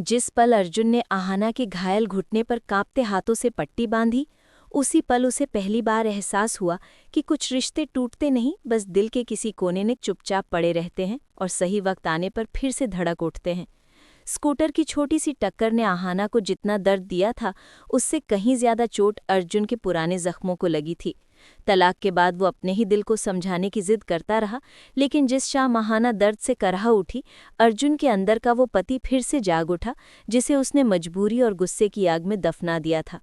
जिस पल अर्जुन ने आहाना के घायल घुटने पर कांपते हाथों से पट्टी बांधी, उसी पल उसे पहली बार एहसास हुआ कि कुछ रिश्ते टूटते नहीं, बस दिल के किसी कोने में चुपचाप पड़े रहते हैं और सही वक्त आने पर फिर से धड़क उठते हैं। स्कूटर की छोटी सी टक्कर ने आहाना को जितना दर्द दिया था, उससे कहीं ज्यादा चोट अर्जुन के पुराने जख्मों को लगी थी। तलाक के बाद वो अपने ही दिल को समझाने की जिद करता रहा, लेकिन जिस शाम आहाना दर्द से करहा उठी, अर्जुन के अंदर का वो पति फिर से जाग उठा, जिसे उसने मजबूरी और गुस्से की आग में दफना दिया था।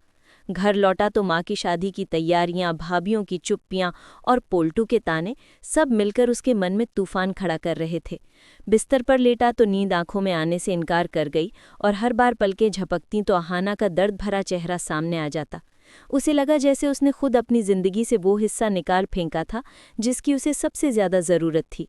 घर लौटा तो माँ की शादी की तैयारियां, भाभियों की चुप्पियां और पोल्टू के ताने सब मिलकर उसके मन में तूफान खड़ा कर रहे थे। बिस्तर पर लेटा तो नींद आंखों में आने से इनकार कर गई और हर बार पलकें झपकती तो आहाना का दर्द भरा चेहरा सामने आ जाता। उसे लगा जैसे उसने खुद अपनी जिंदगी से वो हिस्सा निकाल फेंका था जिसकी उसे सबसे ज्यादा जरूरत थी।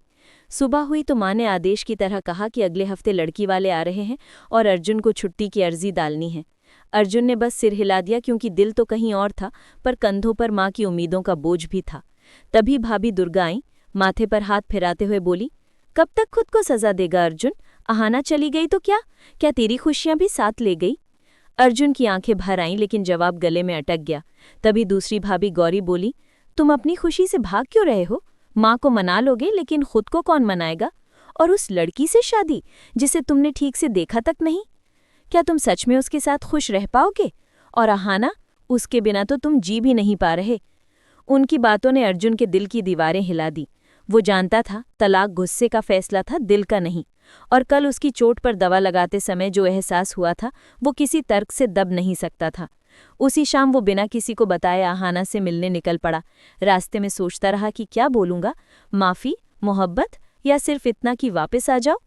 सुबह हुई तो माँ ने आदेश की तरह कहा कि अगले हफ्ते लड़की वाले आ रहे हैं और अर्जुन को छुट्टी की अर्जी डालनी है। अर्जुन ने बस सिर हिला दिया, क्योंकि दिल तो कहीं और था, पर कंधों पर माँ की उम्मीदों का बोझ भी था। तभी भाभी दुर्गा आई, माथे पर हाथ फिराते हुए बोली, कब तक खुद को सजा देगा अर्जुन? आहाना चली गई तो क्या तेरी खुशियां भी साथ ले गई? अर्जुन की आंखें भर आईं, लेकिन जवाब गले में अटक गया। तभी दूसरी भाभी गौरी बोली, तुम अपनी खुशी से भाग क्यों रहे हो? माँ को मना लोगे, लेकिन खुद को कौन मनाएगा? और उस लड़की से शादी जिसे तुमने ठीक से देखा तक नहीं, क्या तुम सच में उसके साथ खुश रह पाओगे? और आहाना, उसके बिना तो तुम जी भी नहीं पा रहे। उनकी बातों ने अर्जुन के दिल की दीवारें हिला दी। वो जानता था तलाक गुस्से का फैसला था, दिल का नहीं। और कल उसकी चोट पर दवा लगाते समय जो एहसास हुआ था, वो किसी तर्क से दब नहीं सकता था। उसी शाम वो बिना किसी को बताए आहाना से मिलने निकल पड़ा। रास्ते में सोचता रहा कि क्या बोलूंगा, माफ़ी, मोहब्बत, या सिर्फ इतना कि वापस आ जाओ।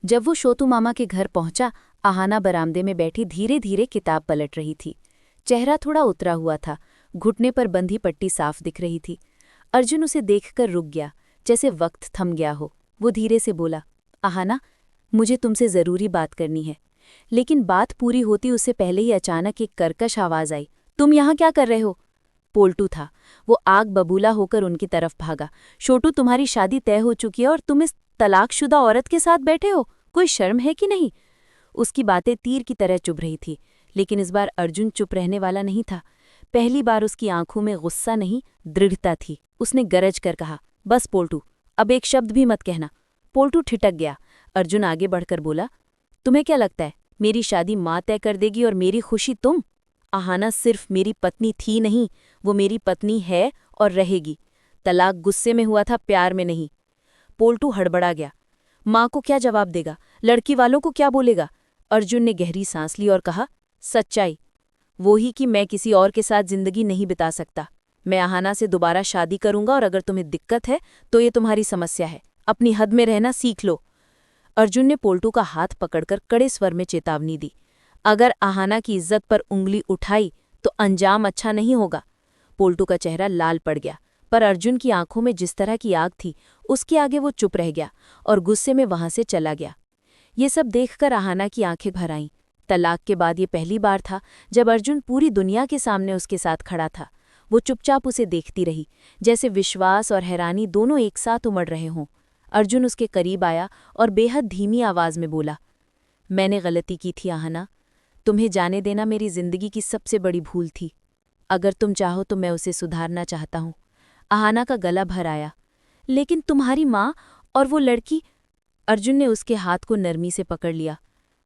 जब वो शोतू मामा के घर पहुंचा, आहाना बरामदे में बैठी धीरे धीरे किताब पलट रही थी। चेहरा थोड़ा उतरा हुआ था, घुटने पर बंधी पट्टी साफ दिख रही थी। अर्जुन उसे देखकर रुक गया, जैसे वक्त थम गया हो। वो धीरे से बोला, आहाना, मुझे तुमसे ज़रूरी बात करनी है। लेकिन बात पूरी होती उससे पहले ही अचानक एक कर्कश आवाज़ आई, तुम यहाँ क्या कर रहे हो? पोल्टू था। वो आग बबूला होकर उनकी तरफ भागा। छोटू, तुम्हारी शादी तय हो चुकी है और तुम इस तलाकशुदा औरत के साथ बैठे हो, कोई शर्म है कि नहीं? उसकी बातें तीर की तरह चुभ रही थी, लेकिन इस बार अर्जुन चुप रहने वाला नहीं था। पहली बार उसकी आंखों में गुस्सा नहीं, दृढ़ता थी। उसने गरज कर कहा, बस पोल्टू, अब एक शब्द भी मत कहना। पोल्टू ठिठक गया। अर्जुन आगे बढ़कर बोला, तुम्हें क्या लगता है मेरी शादी माँ तय कर देगी और मेरी खुशी तुम? आहाना सिर्फ मेरी पत्नी थी नहीं, वो मेरी पत्नी है और रहेगी। तलाक गुस्से में हुआ था, प्यार में नहीं। पोल्टू हड़बड़ा गया। माँ को क्या जवाब देगा? लड़की वालों को क्या बोलेगा? अर्जुन ने गहरी सांस ली और कहा, सच्चाई वो ही कि मैं किसी और के साथ जिंदगी नहीं बिता सकता। मैं आहाना से दोबारा शादी करूंगा और अगर तुम्हें दिक्कत है तो ये तुम्हारी समस्या है। अपनी हद में रहना सीख लो। अर्जुन ने पोल्टू का हाथ पकड़कर कड़े स्वर में चेतावनी दी। अगर आहाना की इज्जत पर उंगली उठाई तो अंजाम अच्छा नहीं होगा। पोल्टू का चेहरा लाल पड़ गया, पर अर्जुन की आंखों में जिस तरह की आग थी, उसके आगे वो चुप रह गया और गुस्से में वहां से चला गया। ये सब देखकर आहाना की आंखें भर आईं। तलाक के बाद ये पहली बार था जब अर्जुन पूरी दुनिया के सामने उसके साथ खड़ा था। वो चुपचाप उसे देखती रही, जैसे विश्वास और हैरानी दोनों एक साथ उमड़ रहे हों। अर्जुन उसके करीब आया और बेहद धीमी आवाज में बोला, मैंने गलती की थी आहाना। तुम्हें जाने देना मेरी जिंदगी की सबसे बड़ी भूल थी। अगर तुम चाहो तो मैं उसे सुधारना चाहता हूँ। आहाना का गला भर आया। लेकिन तुम्हारी माँ और वो लड़की। अर्जुन ने उसके हाथ को नरमी से पकड़ लिया।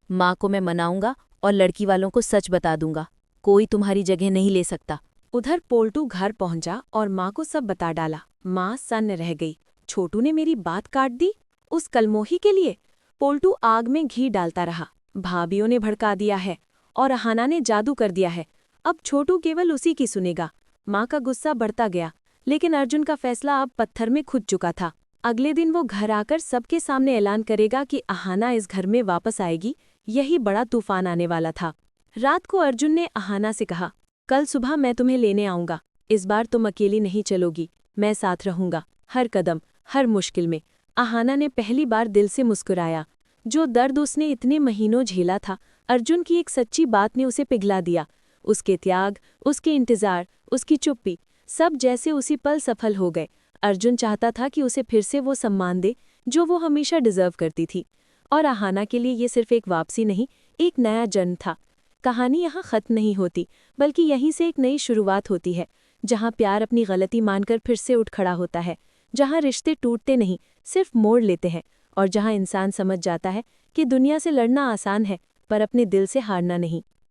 माँ को मैं मनाऊंगा और लड़की वालों को सच बता दूंगा। कोई तुम्हारी जगह नहीं ले सकता। उधर पोल्टू घर पहुंचा और माँ को सब बता डाला। माँ सन्न रह गई। छोटू ने मेरी बात काट दी उस कलमोही के लिए। पोल्टू आग में घी डालता रहा। भाभियों ने भड़का दिया है और आहाना ने जादू कर दिया है। अब छोटू केवल उसी की सुनेगा। माँ का गुस्सा बढ़ता गया, लेकिन अर्जुन का फैसला अब पत्थर में खुद चुका था। अगले दिन वो घर आकर सबके सामने ऐलान करेगा कि आहाना इस घर में वापस आएगी। यही बड़ा तूफान आने वाला था। रात को अर्जुन ने आहाना से कहा, कल सुबह मैं तुम्हें लेने आऊंगा। इस बार तुम अकेली नहीं चलोगी, मैं साथ रहूंगा, हर कदम, हर मुश्किल में। आहाना ने पहली बार दिल से मुस्कुराया। जो दर्द उसने इतने महीनों झेला था, अर्जुन की एक सच्ची बात ने उसे पिघला दिया। उसके त्याग, उसके इंतजार, उसकी चुप्पी, सब जैसे उसी पल सफल हो गए। अर्जुन चाहता था कि उसे फिर से वो सम्मान दे जो वो हमेशा डिजर्व करती थी। और आहाना के लिए ये सिर्फ एक वापसी नहीं, एक नया जन्म था। कहानी यहाँ खत्म नहीं होती, बल्कि यहीं से एक नई शुरुआत होती है, जहाँ प्यार अपनी गलती मानकर फिर से उठ खड़ा होता है, जहाँ रिश्ते टूटते नहीं, सिर्फ मोड़ लेते हैं, और जहाँ इंसान समझ जाता है कि दुनिया से लड़ना आसान है, पर अपने दिल से हारना नहीं।